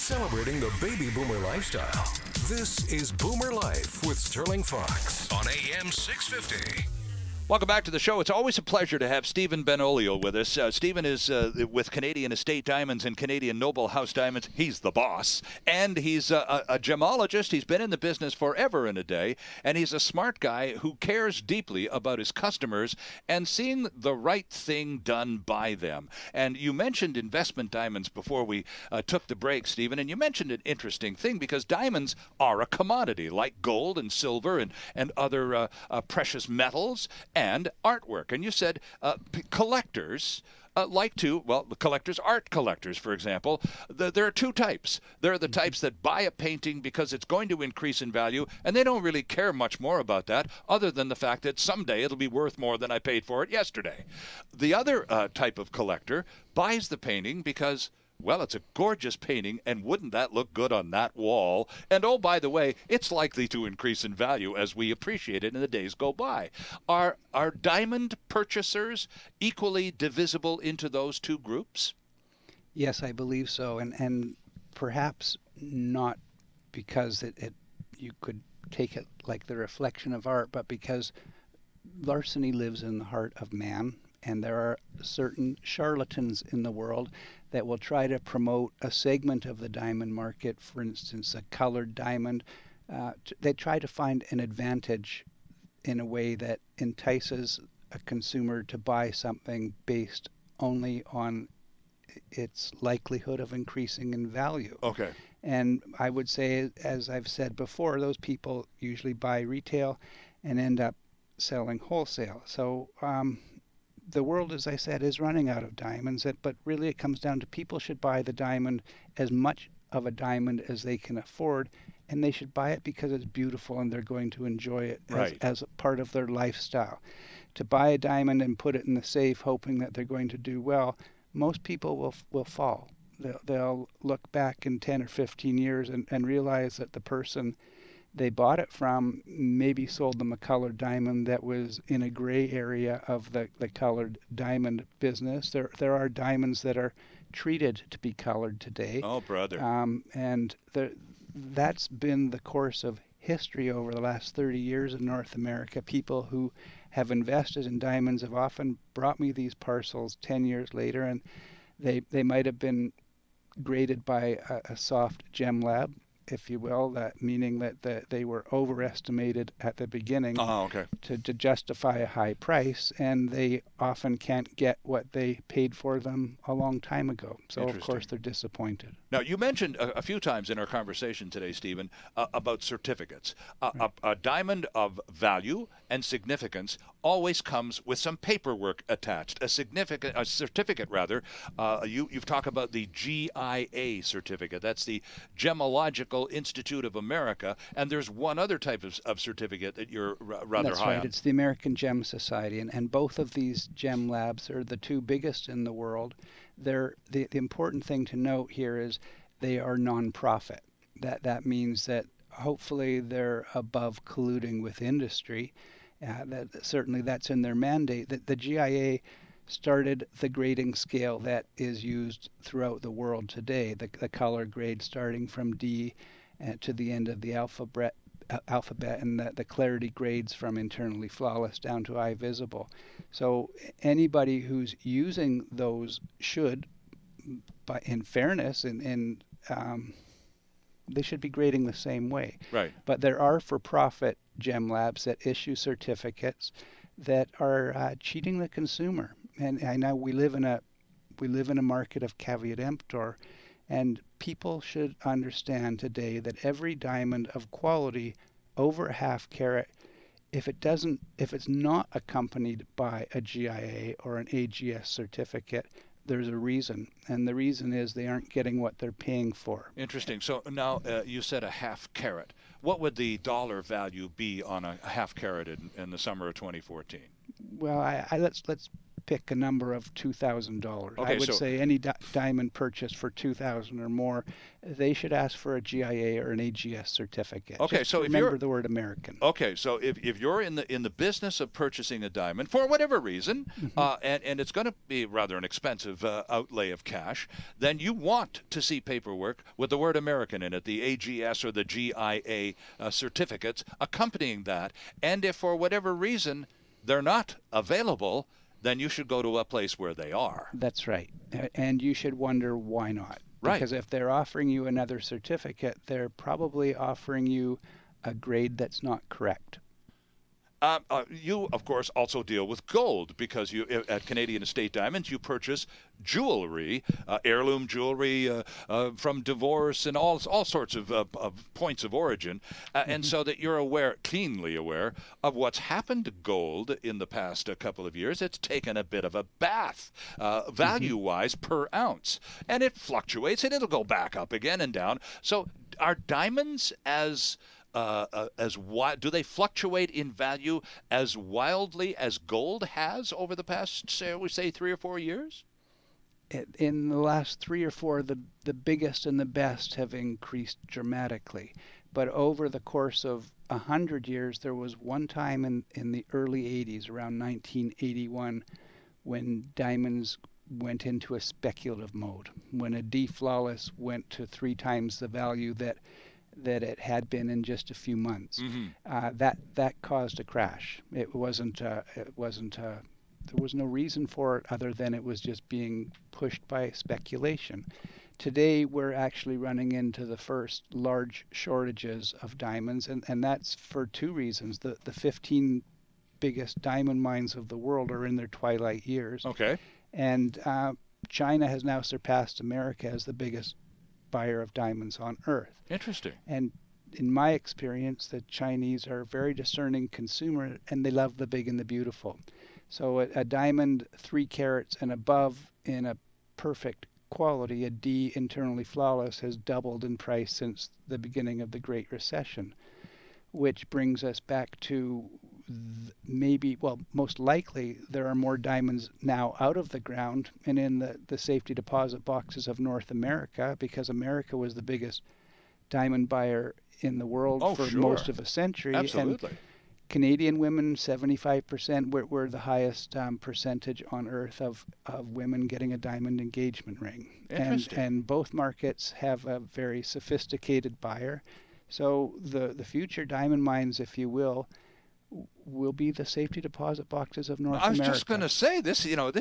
celebrating the baby boomer lifestyle. This is Boomer Life with Sterling Fox on AM 650. Welcome back to the show. It's always a pleasure to have Stephen Benolio with us. Stephen is with Canadian Estate Diamonds and Canadian Noble House Diamonds. He's the boss. And he's a gemologist. He's been in the business forever and a day. And he's a smart guy who cares deeply about his customers and seeing the right thing done by them. And you mentioned investment diamonds before we took the break, Stephen. And you mentioned an interesting thing because diamonds are a commodity like gold and silver and other precious metals and artwork. And you said collectors collectors, art collectors, for example, there are two types. There are the types that buy a painting because it's going to increase in value, and they don't really care much more about that other than the fact that someday it'll be worth more than I paid for it yesterday. The other type of collector buys the painting because, well, it's a gorgeous painting, and wouldn't that look good on that wall? And oh, by the way, it's likely to increase in value as we appreciate it and the days go by. Are diamond purchasers equally divisible into those two groups? Yes, I believe so, and perhaps not because you could take it like the reflection of art, but because larceny lives in the heart of man. And there are certain charlatans in the world that will try to promote a segment of the diamond market, for instance, a colored diamond. They try to find an advantage in a way that entices a consumer to buy something based only on its likelihood of increasing in value. Okay. And I would say, as I've said before, those people usually buy retail and end up selling wholesale. So the world, as I said, is running out of diamonds, but really it comes down to people should buy the diamond, as much of a diamond as they can afford, and they should buy it because it's beautiful and they're going to enjoy it as a part of their lifestyle. To buy a diamond and put it in the safe hoping that they're going to do well, most people will fall. They'll look back in 10 or 15 years and realize that the person they bought it from maybe sold them a colored diamond that was in a gray area of the colored diamond business. There are diamonds that are treated to be colored today. Oh, brother. And that's been the course of history over the last 30 years in North America. People who have invested in diamonds have often brought me these parcels 10 years later, and they might have been graded by a soft gem lab, if you will, that meaning that they were overestimated at the beginning to justify a high price, and they often can't get what they paid for them a long time ago. So, of course, they're disappointed. Now, you mentioned a few times in our conversation today, Stephen, about certificates. A diamond of value and significance always comes with some paperwork attached, a certificate rather. You've talked about the GIA certificate. That's the Gemological Institute of America, and there's one other type of certificate that you're rather That's high right. on. It's the American Gem Society, and both of these gem labs are the two biggest in the world. The important thing to note here is they are non-profit. That means that hopefully they're above colluding with industry. Certainly that's in their mandate. The GIA started the grading scale that is used throughout the world today, the color grade starting from D to the end of the alphabet, and the clarity grades from internally flawless down to eye visible. So anybody who's using those should, in fairness, they should be grading the same way. Right. But there are for-profit gem labs that issue certificates that are cheating the consumer. And I know we live in a market of caveat emptor, and people should understand today that every diamond of quality over a half carat, if it's not accompanied by a GIA or an AGS certificate, there's a reason, and the reason is they aren't getting what they're paying for. Interesting. So now you said a half carat. What would the dollar value be on a half carat in the summer of 2014? Well, let's pick a number of $2,000. Okay, I would so- say any diamond purchased for $2,000 or more, they should ask for a GIA or an AGS certificate. Okay, Just so if remember you're- the word American. Okay, so if you're in the business of purchasing a diamond for whatever reason, and it's going to be rather an expensive outlay of cash, then you want to see paperwork with the word American in it, the AGS or the GIA certificates accompanying that. And if for whatever reason they're not available, then you should go to a place where they are. That's right. And you should wonder why not. Right. Because if they're offering you another certificate, they're probably offering you a grade that's not correct. You, of course, also deal with gold because you at Canadian Estate Diamonds you purchase jewelry, heirloom jewelry from divorce and all sorts of points of origin, and so that you're keenly aware of what's happened to gold in the past couple of years. It's taken a bit of a bath, value-wise per ounce, and it fluctuates and it'll go back up again and down. So, are diamonds do they fluctuate in value as wildly as gold has over the past, say 3 or 4 years? In the last 3 or 4, the biggest and the best have increased dramatically. But over the course of 100 years, there was one time in the early 80s, around 1981, when diamonds went into a speculative mode, when a D flawless went to 3 times the value that it had been in just a few months. That caused a crash. There was no reason for it other than it was just being pushed by speculation. Today we're actually running into the first large shortages of diamonds, and that's for 2 reasons. The 15 biggest diamond mines of the world are in their twilight years. Okay. And China has now surpassed America as the biggest buyer of diamonds on Earth. Interesting. And in my experience, the Chinese are a very discerning consumer, and they love the big and the beautiful. So a diamond 3 carats and above in a perfect quality, a D internally flawless, has doubled in price since the beginning of the Great Recession, which brings us back to most likely there are more diamonds now out of the ground and in the safety deposit boxes of North America, because America was the biggest diamond buyer in the world for most of a century. Absolutely. And Canadian women, 75%, we're the highest percentage on Earth of women getting a diamond engagement ring. Interesting. And both markets have a very sophisticated buyer. So the future diamond mines, if you will be the safety deposit boxes of North America. I was just going to say this. And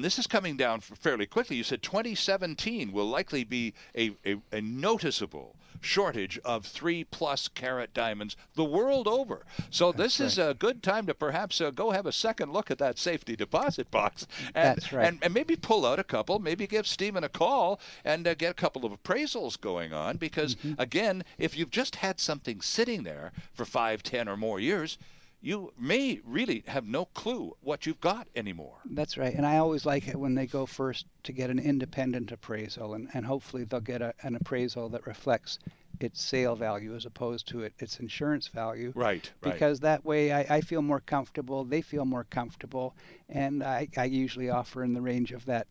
this is coming down fairly quickly. You said 2017 will likely be a noticeable shortage of 3+ carat diamonds the world over. So this is a good time to perhaps go have a second look at that safety deposit box. And, That's right. And maybe pull out a couple, maybe give Stephen a call and get a couple of appraisals going on. Because, again, if you've just had something sitting there for 5, 10 or more years, you may really have no clue what you've got anymore. That's right. And I always like it when they go first to get an independent appraisal, and hopefully they'll get an appraisal that reflects its sale value as opposed to its insurance value. Right. Because that way I feel more comfortable, they feel more comfortable, and I usually offer in the range of that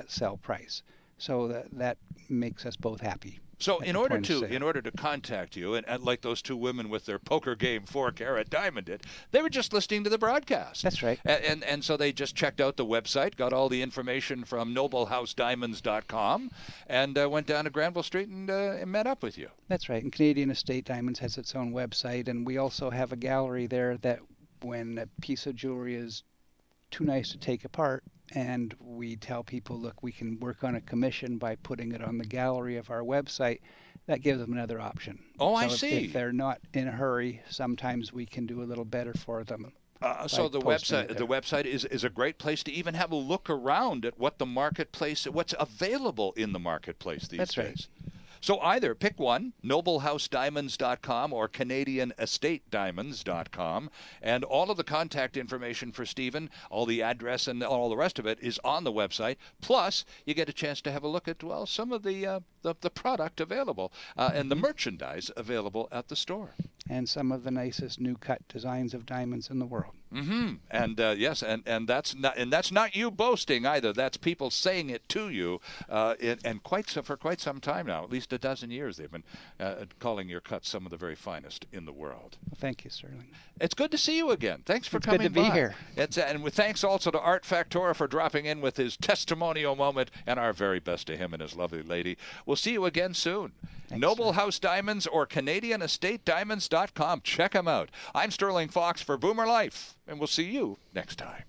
sell price. So that makes us both happy. So in order to contact you, and like those 2 women with their poker game 4-carat diamond did, they were just listening to the broadcast. That's right. And so they just checked out the website, got all the information from NobleHouseDiamonds.com, and went down to Granville Street and met up with you. That's right. And Canadian Estate Diamonds has its own website, and we also have a gallery there that when a piece of jewelry is too nice to take apart, and we tell people, look, we can work on a commission by putting it on the gallery of our website, that gives them another option. Oh, I so see. If they're not in a hurry, sometimes we can do a little better for them. So the website is a great place to even have a look around at what the marketplace, what's available in the marketplace these days. Right. So either pick one, NobleHouseDiamonds.com or CanadianEstateDiamonds.com, and all of the contact information for Stephen, all the address and all the rest of it is on the website. Plus, you get a chance to have a look at some of the product available and the merchandise available at the store. And some of the nicest new cut designs of diamonds in the world. And yes, and that's not you boasting either. That's people saying it to you, and for quite some time now, at least a dozen years, they've been calling your cuts some of the very finest in the world. Well, thank you, Sterling. It's good to see you again. Thanks for coming by. It's good to be here. And with thanks also to Art Factora for dropping in with his testimonial moment, and our very best to him and his lovely lady. We'll see you again soon. Thanks, Noble sir. House Diamonds or CanadianEstateDiamonds.com. Check them out. I'm Sterling Fox for Boomer Life, and we'll see you next time.